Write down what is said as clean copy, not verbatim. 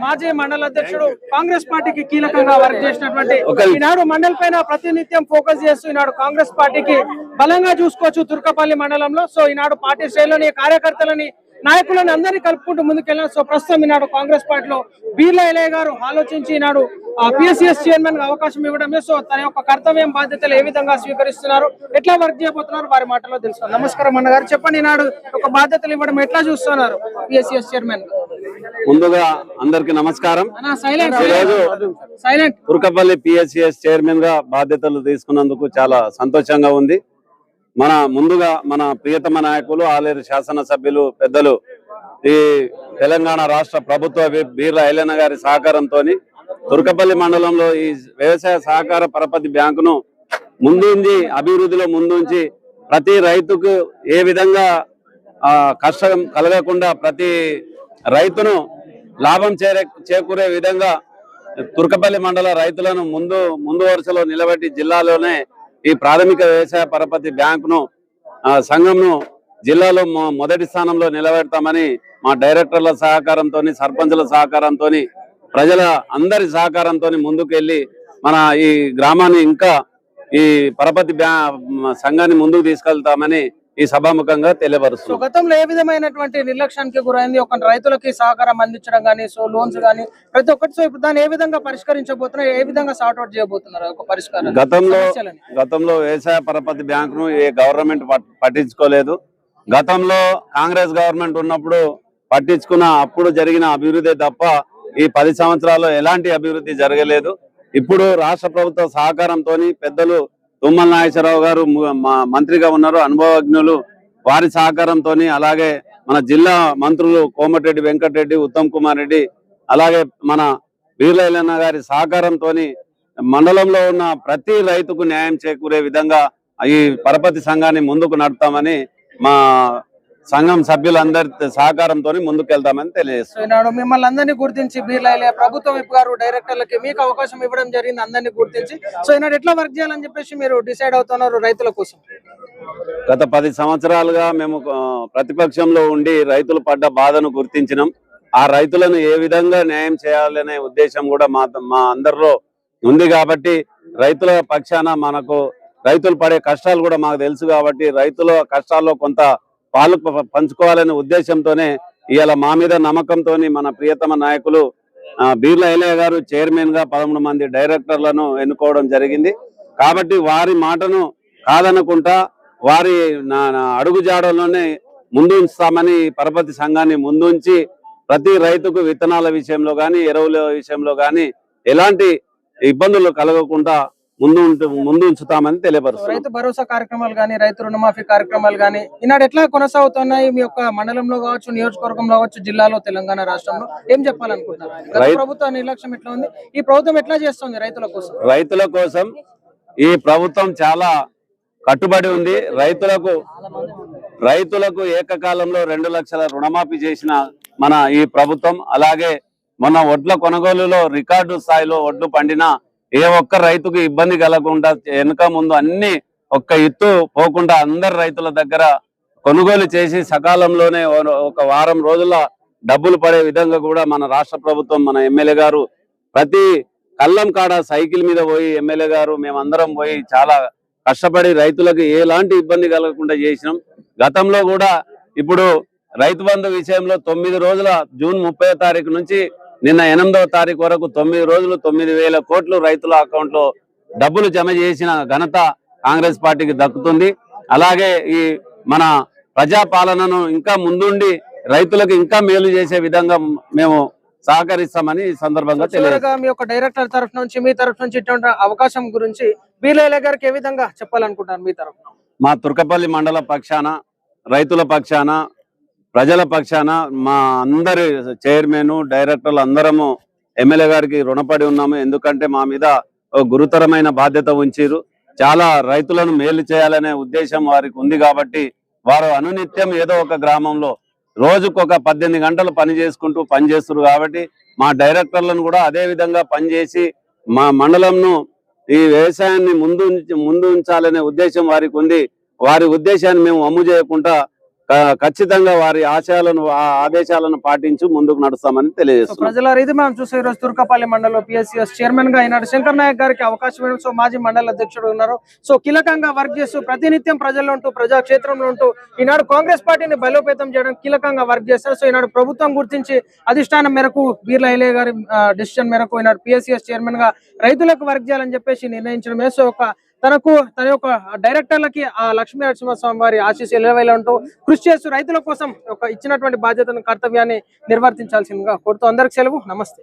మాజీ మండల అధ్యక్షుడు, కాంగ్రెస్ పార్టీకి కీలకంగా వర్క్ చేసినటువంటి ఈనాడు మండల్ పైన ప్రతినిత్యం ఫోకస్ చేస్తూ ఈనాడు కాంగ్రెస్ పార్టీకి బలంగా చూసుకోవచ్చు తుర్కపల్లి మండలంలో. సో ఈనాడు పార్టీ శ్రేణులని, కార్యకర్తలని, నాయకులను అందరినీ కలుపుకుంటూ ముందుకెళ్ళారు. సో ప్రస్తుతం ఈనాడు కాంగ్రెస్ పార్టీలో బీర్లా ఎలయ్య గారు ఆలోచించి ఈనాడు పిఎస్సిఎస్ చైర్మన్ గా అవకాశం ఇవ్వడమే. సో తన యొక్క కర్తవ్యం, బాధ్యతలు ఏ విధంగా స్వీకరిస్తున్నారు, ఎట్లా వర్క్ చేయబోతున్నారు, వారి మాటల్లో తెలుసుకున్నారు. నమస్కారం అన్నగారు, చెప్పండి ఈనాడు ఒక బాధ్యతలు ఇవ్వడం ఎట్లా చూస్తున్నారు పిఎస్సిఎస్ చైర్మన్? ముందుగా అందరికి నమస్కారం. సైలెంట్ తుర్కపల్లి పిఎస్సిఎస్ చైర్మన్ గా బాధ్యతలు తీసుకున్నందుకు చాలా సంతోషంగా ఉంది. ముందుగా మన ప్రియతమ నాయకులు, ఆలేరు శాసనసభ్యులు, పెద్దలు, ఈ తెలంగాణ రాష్ట్ర ప్రభుత్వ బీర్లా ఎలయ్య గారి సహకారంతో తుర్కపల్లి మండలంలో ఈ వ్యవసాయ సహకార పరపతి బ్యాంకును ముందుంచి అభివృద్ధిలో ముందుంచి ప్రతి రైతుకు ఏ విధంగా కష్టం కలగకుండా ప్రతి రైతును లాభం చేకూరే విధంగా తుర్కపల్లి మండల రైతులను ముందు వరుసలో నిలబెట్టి జిల్లాలోనే ఈ ప్రాథమిక వ్యవసాయ పరపతి బ్యాంకును సంఘంను జిల్లాలో మొదటి స్థానంలో నిలబెడతామని మా డైరెక్టర్ల సహకారంతో, సర్పంచుల సహకారంతో, ప్రజల అందరి సహకారంతో ముందుకెళ్లి మన ఈ గ్రామాన్ని ఇంకా ఈ పరపతి సంఘాన్ని ముందుకు తీసుకెళ్తామని ఈ సభాముఖంగా తెలియపరుస్తుంది. గతంలో ఏ విధమైనటువంటి నిర్లక్ష్యానికి గురైంది ఒక రైతులకి సహకారం అందించడం కానీ, సో లోన్స్ కానీ ప్రతి ఒక్కటి, సో ఇప్పుడు దాన్ని ఏ విధంగా పరిష్కరించబోతున్నారు, ఏ విధంగా సార్ట్అవుట్ చేయబోతున్నారు ఒక పరిష్కారం? గతంలో వ్యవసాయ పరపతి బ్యాంకును ఏ గవర్నమెంట్ పట్టించుకోలేదు. గతంలో కాంగ్రెస్ గవర్నమెంట్ ఉన్నప్పుడు పట్టించుకున్న అప్పుడు జరిగిన అభివృద్ధి తప్ప ఈ 10 సంవత్సరాల్లో ఎలాంటి అభివృద్ధి జరగలేదు. ఇప్పుడు రాష్ట్ర ప్రభుత్వ సహకారంతో పెద్దలు తుమ్మల నాగేశ్వరరావు గారు మంత్రిగా ఉన్నారు, అనుభవజ్ఞులు, వారి సహకారంతో, అలాగే మన జిల్లా మంత్రులు కోమటిరెడ్డి వెంకటరెడ్డి, ఉత్తమ్ కుమార్ రెడ్డి, అలాగే మన బీర్లా ఎలయ్య గారి సహకారంతో మండలంలో ఉన్న ప్రతి రైతుకు న్యాయం చేకూరే విధంగా ఈ పరపతి సంఘాన్ని ముందుకు నడుపుతామని మా సంఘం సభ్యులందరి సహకారంతో ముందుకెళ్తామని తెలియజేస్తున్నాను. మిమ్మల్ని అందరినీ గుర్తించి బీర్లా ఎలయ్య ప్రభుత్వం విప్ గారు డైరెక్టర్లకి మీకు అవకాశం ఇవ్వడం జరిగింది, అందరినీ గుర్తించి. సో ఈనాడు ఎట్లా వర్క్ చేయాలని చెప్పేసి మీరు డిసైడ్ అవుతున్నారు రైతుల కోసం? గత 10 సంవత్సరాలుగా మేము ప్రతిపక్షంలో ఉండి రైతులు పడ్డ బాధను గుర్తించినాం. ఆ రైతులను ఏ విధంగా న్యాయం చేయాలనే ఉద్దేశం కూడా మా అందరిలో ఉంది. కాబట్టి రైతుల పక్షాన మనకు రైతులు పడే కష్టాలు కూడా మాకు తెలుసు. కాబట్టి రైతుల కష్టాల్లో కొంత పాలు పంచుకోవాలనే ఉద్దేశంతోనే ఇవాళ మా మీద నమ్మకంతో మన ప్రియతమ నాయకులు బీర్లా ఎలయ్య గారు చైర్మన్ గా 13 మంది డైరెక్టర్లను ఎన్నుకోవడం జరిగింది. కాబట్టి వారి మాటను కాదనుకుంటా వారి అడుగుజాడల్లోనే ముందు ఉంచుతామని పరపతి సంఘాన్ని ముందుంచి ప్రతి రైతుకు విత్తనాల విషయంలో కానీ, ఎరువుల విషయంలో కానీ ఎలాంటి ఇబ్బందులు కలగకుండా ముందు ఉంచుతామని తెలియపరుస్తారు. రైతు భరోసా కార్యక్రమాలు కానీ, రైతు రుణమాఫీ కార్యక్రమాలు కానీ ఈనాడు ఎట్లా కొనసాగుతున్నాయి? మీ యొక్క మండలంలో కావచ్చు, నియోజకవర్గంలో కావచ్చు, జిల్లాలో, తెలంగాణ రాష్ట్రంలో ఏం చెప్పాలనుకుంటున్నారు? ప్రభుత్వ నిర్లక్ష్యం ఎట్లా ఉంది, ఈ ప్రభుత్వం ఎట్లా చేస్తుంది రైతుల కోసం? రైతుల కోసం ఈ ప్రభుత్వం చాలా కట్టుబడి ఉంది. రైతులకు ఏకకాలంలో 2 లక్షల రుణమాఫీ చేసిన మన ఈ ప్రభుత్వం. అలాగే మొన్న ఒడ్ల కొనుగోలులో రికార్డు స్థాయిలో ఒడ్లు పండిన ఏ ఒక్క రైతుకు ఇబ్బంది కలగకుండా వెనుక ముందు అన్ని ఒక్క ఎత్తు పోకుండా అందరు రైతుల దగ్గర కొనుగోలు చేసి సకాలంలోనే ఒక వారం రోజుల డబ్బులు పడే విధంగా కూడా మన రాష్ట్ర ప్రభుత్వం, మన ఎమ్మెల్యే గారు ప్రతి కళ్ళం కాడ సైకిల్ మీద పోయి ఎమ్మెల్యే గారు మేమందరం పోయి చాలా కష్టపడి రైతులకు ఎలాంటి ఇబ్బంది కలగకుండా చేసినాం. గతంలో కూడా ఇప్పుడు రైతు బంధు విషయంలో 9 రోజుల జూన్ 30వ తారీఖు నుంచి నిన్న 8వ తారీఖు వరకు 9 రోజులు 9,000 కోట్లు రైతుల అకౌంట్ లో డబ్బులు జమ చేసిన ఘనత కాంగ్రెస్ పార్టీకి దక్కుతుంది. అలాగే ఈ మన ప్రజాపాలనను ఇంకా ముందుండి రైతులకు ఇంకా మేలు చేసే విధంగా మేము సహకరిస్తామని ఈ సందర్భంగా తెలియదు. మీ యొక్క డైరెక్టర్ తరఫు నుంచి, మీ తరఫు నుంచి ఇటువంటి అవకాశం గురించి బీర్లా ఎలయ్య గారికి ఏ విధంగా చెప్పాలనుకుంటారు మీ తరఫున? మా తుర్కపల్లి మండల పక్షాన, రైతుల పక్షాన, ప్రజల పక్షాన మా అందరి చైర్మన్, డైరెక్టర్లు అందరము ఎమ్మెల్యే గారికి రుణపడి ఉన్నాము. ఎందుకంటే మా మీద గురుతరమైన బాధ్యత ఉంచారు. చాలా రైతులను మేలు చేయాలనే ఉద్దేశం వారికి ఉంది. కాబట్టి వారు అనునిత్యం ఏదో ఒక గ్రామంలో రోజుకొక 18 గంటలు పనిచేస్తున్నారు. కాబట్టి మా డైరెక్టర్లను కూడా అదే విధంగా పనిచేసి మా మండలంను ఈ వ్యవసాయాన్ని ముందు ఉంచాలనే ఉద్దేశం వారికి ఉంది. వారి ఉద్దేశాన్ని మేము అమ్ము చేయకుండా ఖచ్చితంగా వారి ఆశయాలను ఆదేశాలను పాటించి ముందుకు నడుస్తామని తెలియజేస్తున్నాం. ప్రజల ఇది మనం చూసే ఈ రోజు తుర్కపల్లి మండలంలో పిఎస్సిఎస్ చైర్మన్ గా ఈనాడు శంకర్ నాయక్ గారికి అవకాశం ఇవ్వడం. సో మాజీ మండల అధ్యక్షుడు ఉన్నారు. సో కీలకంగా వర్క్ చేస్తూ ప్రతినిత్యం ప్రజల్లో ఉంటూ ప్రజాక్షేత్రంలో ఉంటూ ఈనాడు కాంగ్రెస్ పార్టీని బలోపేతం చేయడం కీలకంగా వర్క్ చేస్తారు. సో ఈనాడు ప్రభుత్వం గుర్తించి అధిష్టానం మేరకు బీర్లా ఎలియా గారి డెసిషన్ మేరకు ఈనాడు పిఎస్సిఎస్ చైర్మన్ గా రైతులకు వర్క్ చేయాలని చెప్పేసి నిర్ణయించడమే. సో తన యొక్క డైరెక్టర్లకి ఆ లక్ష్మీ నరసింహస్వామి వారి ఆశీస్సులు ఎలవేలా ఉంటూ కృషి చేస్తూ రైతుల కోసం ఇచ్చినటువంటి బాధ్యతను కర్తవ్యాన్ని నిర్వర్తించాల్సిందిగా కోరుతూ అందరికి సెలవు. నమస్తే.